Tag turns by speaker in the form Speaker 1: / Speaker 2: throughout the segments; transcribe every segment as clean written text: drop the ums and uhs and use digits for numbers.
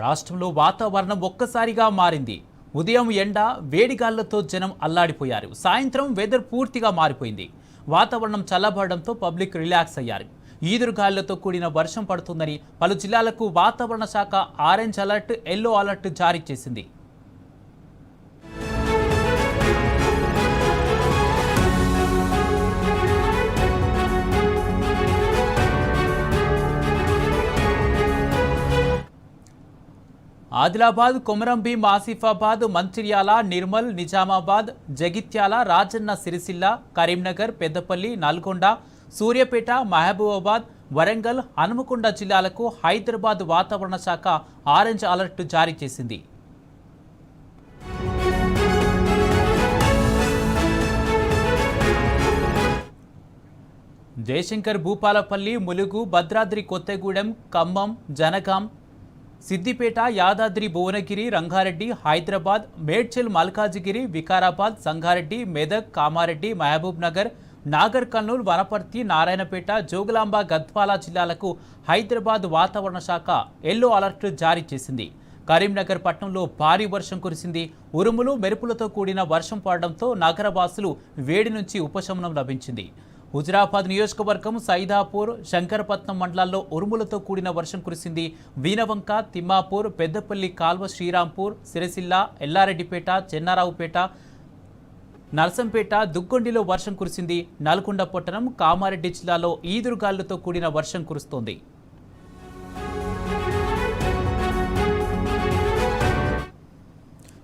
Speaker 1: రాష్ట్రంలో వాతావరణం ఒక్కసారిగా మారింది. ఉదయం ఎండ, వేడిగాళ్లతో జనం అల్లాడిపోయారు. సాయంత్రం వెదర్ పూర్తిగా మారిపోయింది. వాతావరణం చల్లబడడంతో పబ్లిక్ రిలాక్స్ అయ్యారు. ఈదురుగాళ్లతో కూడిన వర్షం పడుతుందని పలు జిల్లాలకు వాతావరణ శాఖ ఆరెంజ్ అలర్ట్, ఎల్లో అలర్ట్ జారీ చేసింది. ఆదిలాబాద్, కొమరంభీం, ఆసిఫాబాద్, మంచిర్యాల, నిర్మల్, నిజామాబాద్, జగిత్యాల, రాజన్న సిరిసిల్ల, కరీంనగర్, పెద్దపల్లి, నల్గొండ, సూర్యాపేట, మహబూబాబాద్, వరంగల్, హనుమకొండ జిల్లాలకు హైదరాబాద్ వాతావరణ శాఖ ఆరెంజ్ అలర్ట్ జారీ చేసింది. జయశంకర్, భూపాలపల్లి, ములుగు, భద్రాద్రి కొత్తగూడెం, ఖమ్మం, జనగాం, సిద్దిపేట, యాదాద్రి, భువనగిరి, రంగారెడ్డి, హైదరాబాద్, మేడ్చల్, మల్కాజిగిరి, వికారాబాద్, సంగారెడ్డి, మెదక్, కామారెడ్డి, మహబూబ్ నగర్, నాగర్ కర్నూల్, వనపర్తి, నారాయణపేట, జోగులాంబ, గద్వాల జిల్లాలకు హైదరాబాద్ వాతావరణ శాఖ ఎల్లో అలర్ట్ జారీ చేసింది. కరీంనగర్ పట్టణంలో భారీ వర్షం కురిసింది. ఉరుములు, మెరుపులతో కూడిన వర్షం పడడంతో నగరవాసులు వేడి నుంచి ఉపశమనం లభించింది. హుజరాబాద్ నియోజకవర్గం సైదాపూర్, శంకరపట్నం మండలాల్లో ఉరుములతో కూడిన వర్షం కురిసింది. వీనవంక, తిమ్మాపూర్, పెద్దపల్లి కాల్వ, శ్రీరాంపూర్, సిరిసిల్ల, ఎల్లారెడ్డిపేట, చెన్నారావుపేట, నర్సంపేట, దుగ్గొండిలో వర్షం కురిసింది. నల్గొండ పట్టణం, కామారెడ్డి జిల్లాలో ఈదురుగాళ్లతో కూడిన వర్షం కురుస్తోంది.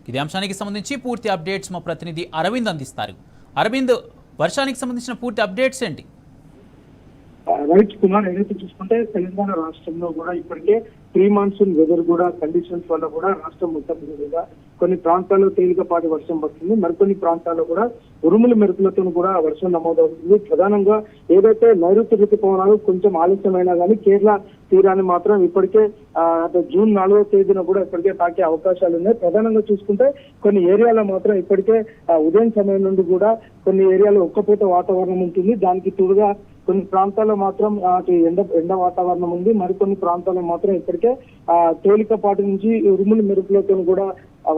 Speaker 1: ఇదే అంశానికి సంబంధించి పూర్తి అప్డేట్స్ మా ప్రతినిధి అరవింద్ అందిస్తారు. అరవింద్, వర్షానికి సంబంధించిన పూర్తి అప్డేట్స్ ఏంటి?
Speaker 2: రైట్ కుమార్, ఏదైతే చూసుకుంటే తెలంగాణ రాష్ట్రంలో కూడా ఇప్పటికే ప్రీ మాన్సూన్ వెదర్ కూడా కండిషన్స్ వల్ల కూడా రాష్ట్రం మొత్తం మీద కొన్ని ప్రాంతాల్లో తేలికపాటి వర్షం పడుతుంది. మరికొన్ని ప్రాంతాల్లో కూడా ఉరుముల మెరుపులతో కూడా వర్షం నమోదవుతుంది. ప్రధానంగా ఏదైతే నైరుతి ఋతుపవనాలు కొంచెం ఆలస్యమైనా కానీ కేరళ తీరాన్ని మాత్రం ఇప్పటికే జూన్ 4వ తేదీన కూడా ఇప్పటికే తాకే అవకాశాలు ఉన్నాయి. ప్రధానంగా చూసుకుంటే కొన్ని ఏరియాలో మాత్రం ఇప్పటికే ఉదయం సమయం నుండి కూడా కొన్ని ఏరియాలో ఒక్కపోత వాతావరణం ఉంటుంది. దానికి తోడుగా కొన్ని ప్రాంతాల్లో మాత్రం ఎండ వాతావరణం ఉంది. మరికొన్ని ప్రాంతాల్లో మాత్రం ఇప్పటికే తేలికపాటి నుంచి ఉరుముల మెరుపులతో కూడా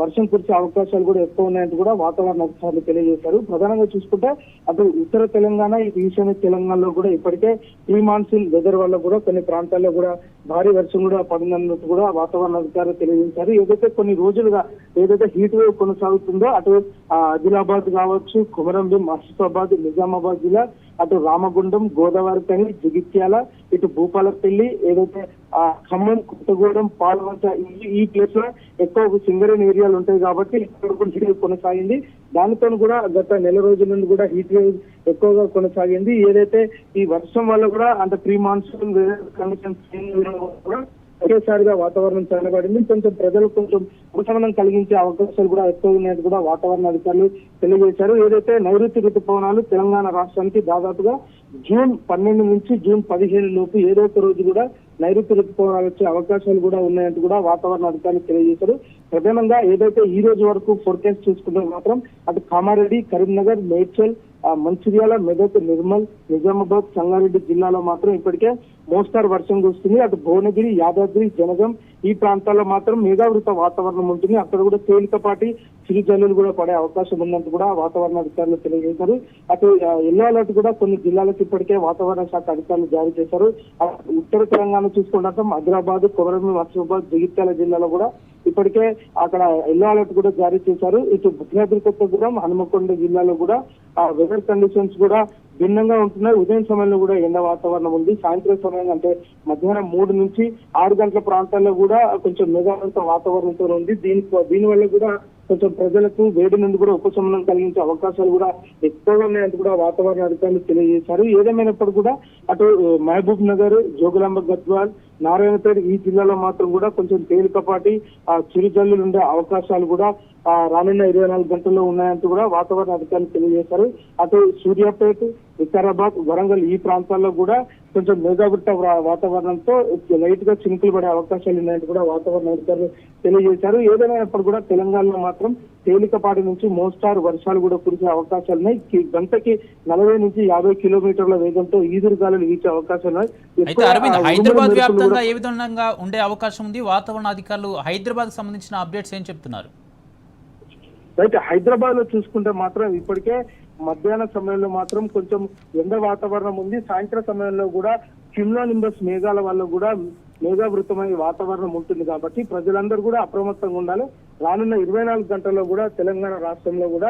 Speaker 2: వర్షం కురిసే అవకాశాలు కూడా ఎక్కువ ఉన్నాయంటూ కూడా వాతావరణ అధికారులు తెలియజేశారు. ప్రధానంగా చూసుకుంటే అటు ఉత్తర తెలంగాణ, ఈశాన్య తెలంగాణలో కూడా ఇప్పటికే ప్రీ మాన్సూన్ వెదర్ వల్ల కూడా కొన్ని ప్రాంతాల్లో కూడా భారీ వర్షం కూడా పడినట్టు కూడా వాతావరణ అధికారులు తెలియజేశారు. ఏదైతే కొన్ని రోజులుగా ఏదైతే హీట్ వేవ్ కొనసాగుతుందో అటు ఆదిలాబాద్ కావచ్చు, కొమరంభీం, ఆసిఫాబాద్, నిజామాబాద్ జిల్లా, అటు రామగుండం, గోదావరిఖని, జగిత్యాల, ఇటు భూపాలపల్లి, ఏదైతే ఖమ్మం, కొత్తగూడెం, పాల్వంచ ఈ ప్లేస్ లో ఎక్కువ సింగరేన్ ఏరియాలు ఉంటాయి కాబట్టి ఇక్కడ కూడా హీట్ వేవ్ కొనసాగింది. దానితో కూడా గత నెల రోజుల నుండి కూడా హీట్ వేవ్ ఎక్కువగా కొనసాగింది. ఏదైతే ఈ వర్షం వల్ల కూడా అంటే ప్రీ మాన్సూన్ కండిషన్స్ కూడా ఒకేసారిగా వాతావరణం చల్లబడింది. కొంచెం ప్రజలకు కొంచెం ఉపశమనం కలిగించే అవకాశాలు కూడా ఎక్కువ ఉన్నాయని కూడా వాతావరణ అధికారులు తెలియజేశారు. ఏదైతే నైరుతి ఋతుపవనాలు తెలంగాణ రాష్ట్రానికి దాదాపుగా జూన్ 12 నుంచి జూన్ 15 లోపు ఏదో ఒక రోజు కూడా నైరుతి ఋతుపవనాలు వచ్చే అవకాశాలు కూడా ఉన్నాయంటూ కూడా వాతావరణ అధికారులు తెలియజేశారు. ప్రధానంగా ఏదైతే ఈ రోజు వరకు ఫోర్కాస్ట్ చూసుకుంటే మాత్రం అటు కామారెడ్డి, కరీంనగర్, మేడ్చల్, మంచిర్యాల, మెదక్, నిర్మల్, నిజామాబాద్, సంగారెడ్డి జిల్లాలో మాత్రం ఇప్పటికే మోస్తారు వర్షం కురుస్తుంది. అటు భువనగిరి, యాదాద్రి, జనగం ఈ ప్రాంతాల్లో మాత్రం మేఘావృత వాతావరణం ఉంటుంది. అక్కడ కూడా తేలికపాటి చిరుజల్లులు కూడా పడే అవకాశం ఉన్నట్టు కూడా వాతావరణ అధికారులు తెలియజేశారు. అటు ఎల్లో అలర్ట్ కూడా కొన్ని జిల్లాలకు ఇప్పటికే వాతావరణ శాఖ అధికారులు జారీ చేశారు. ఉత్తర తెలంగాణ చూసుకుంటాం ఆదిలాబాద్, కొమరంభీం, ఆసిఫాబాద్, జగిత్యాల జిల్లాలో కూడా ఇప్పటికే అక్కడ ఎల్లో అలర్ట్ కూడా జారీ చేశారు. ఇటు భద్రాద్రి కొత్తగూడెం, హనుమకొండ జిల్లాలో కూడా వెదర్ కండిషన్స్ కూడా భిన్నంగా ఉంటున్నాయి. ఉదయం సమయంలో కూడా ఎండ వాతావరణం ఉంది. సాయంత్రం సమయం అంటే మధ్యాహ్నం 3 నుంచి 6 గంటల ప్రాంతాల్లో కూడా కొంచెం మేఘావృత వాతావరణంతో ఉంది. దీనివల్ల కూడా కొంచెం ప్రజలకు వేడి నుండి కూడా ఉపశమనం కలిగించే అవకాశాలు కూడా ఎక్కువగా ఉన్నాయంటూ కూడా వాతావరణ అధికారులు తెలియజేశారు. ఏదేమైనప్పుడు కూడా అటు మహబూబ్ నగర్, జోగులాంబ, గద్వాల్, నారాయణపేట ఈ జిల్లాలో మాత్రం కూడా కొంచెం తేలికపాటి చిరుజల్లులు ఉండే అవకాశాలు కూడా రానున్న 24 గంటల్లో ఉన్నాయంటూ కూడా వాతావరణ అధికారులు తెలియజేశారు. అటు సూర్యాపేట, వికారాబాద్, వరంగల్ ఈ ప్రాంతాల్లో కూడా కొంచెం మేఘావృత వాతావరణంతో లైట్ గా చినుకులు పడే అవకాశాలు ఉన్నాయని కూడా వాతావరణ అధికారులు తెలియజేశారు. ఏదేమైనప్పుడు కూడా తెలంగాణలో మాత్రం తేలికపాటి నుంచి మోస్తారు వర్షాలు కూడా కురిసే అవకాశాలు ఉన్నాయి. గంటకి 40 నుంచి 50 కిలోమీటర్ల వేగంతో ఈదురుగాలులు వీచే అవకాశాలు ఉన్నాయి.
Speaker 1: అయితే అరవింద్, హైదరాబాద్ వ్యాప్తంగా ఏ విధంగా ఉండే అవకాశం ఉంది? వాతావరణ అధికారులు హైదరాబాద్ సంబంధించిన అప్డేట్స్ ఏం చెప్తున్నారు?
Speaker 2: అయితే హైదరాబాద్ లో చూసుకుంటే మాత్రం ఇప్పటికే మధ్యాహ్న సమయంలో మాత్రం కొంచెం ఎండ వాతావరణం ఉంది. సాయంత్రం సమయంలో కూడా క్యూములోనింబస్ మేఘాల వల్ల కూడా మేఘావృతమై వాతావరణం ఉంటుంది కాబట్టి ప్రజలందరూ కూడా అప్రమత్తంగా ఉండాలి. రానున్న 24 గంటల్లో కూడా తెలంగాణ రాష్ట్రంలో కూడా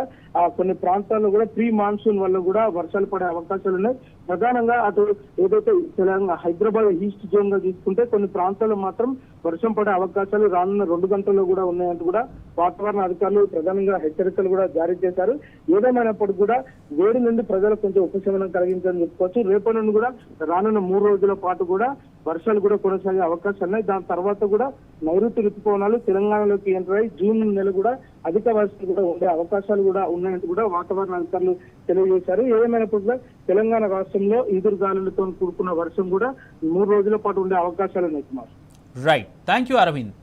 Speaker 2: కొన్ని ప్రాంతాల్లో కూడా ప్రీ మాన్సూన్ వల్ల కూడా వర్షాలు పడే అవకాశాలు ఉన్నాయి. ప్రధానంగా అటు ఏదైతే తెలంగాణ హైదరాబాద్ ఈస్ట్ జోన్ గా తీసుకుంటే కొన్ని ప్రాంతాల్లో మాత్రం వర్షం పడే అవకాశాలు రానున్న 2 గంటల్లో కూడా ఉన్నాయంటూ కూడా వాతావరణ అధికారులు ప్రధానంగా హెచ్చరికలు కూడా జారీ చేశారు. ఏదేమైనప్పటికీ కూడా వేడి నుండి ప్రజలకు కొంచెం ఉపశమనం కలిగించని చెప్పుకోవచ్చు. రేపటి నుండి కూడా రానున్న 3 రోజుల పాటు కూడా వర్షాలు కూడా కొనసాగే అవకాశాలు ఉన్నాయి. దాని తర్వాత కూడా నైరుతి ఋతుపవనాలు తెలంగాణలోకి ఎంటర్ అయ్యి జూన్ నెల కూడా అధిక వర్షాలు కూడా ఉండే అవకాశాలు కూడా ఉన్నాయంటూ కూడా వాతావరణ అధికారులు తెలియజేశారు. ఏదేమైనప్పుడు కూడా తెలంగాణ రాష్ట్రంలో ఈదురుగాలులతో కూడుకున్న వర్షం కూడా 3 రోజుల పాటు ఉండే అవకాశాలు ఉన్నాయి Kumar.
Speaker 1: Right, thank you Arvind.